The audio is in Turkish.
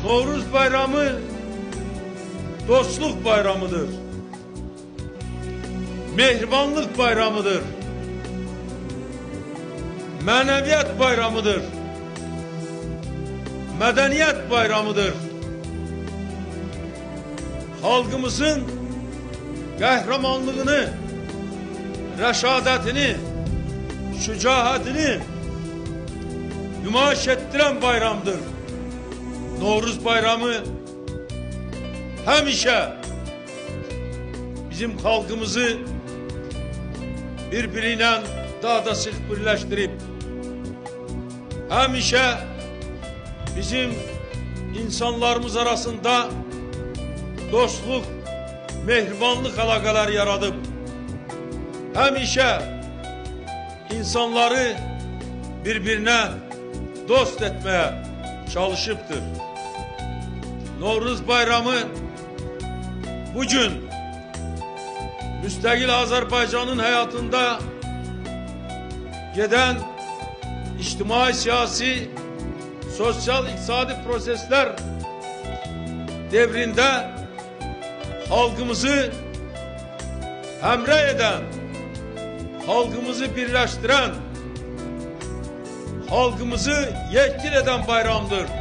Novruz bayramı dostluk bayramıdır. Mehribanlık bayramıdır. Meneviyat bayramıdır. Medeniyet bayramıdır. Halkımızın kahramanlığını, reşadetini, şücaatini nümayiş ettiren bayramdır. Novruz bayramı hemşe bizim halkımızı birbirine daha da sık birleştirip hemşe bizim insanlarımız arasında dostluk, mehribanlık alakalar yaratıp hemşe insanları birbirine dost etmeye çalışıptır. Novruz bayramı bugün müstakil Azerbaycan'ın hayatında giden içtimai, siyasi, sosyal, iktisadi prosesler devrinde halkımızı hemre eden, halkımızı birleştiren, halkımızı yektil eden bayramdır.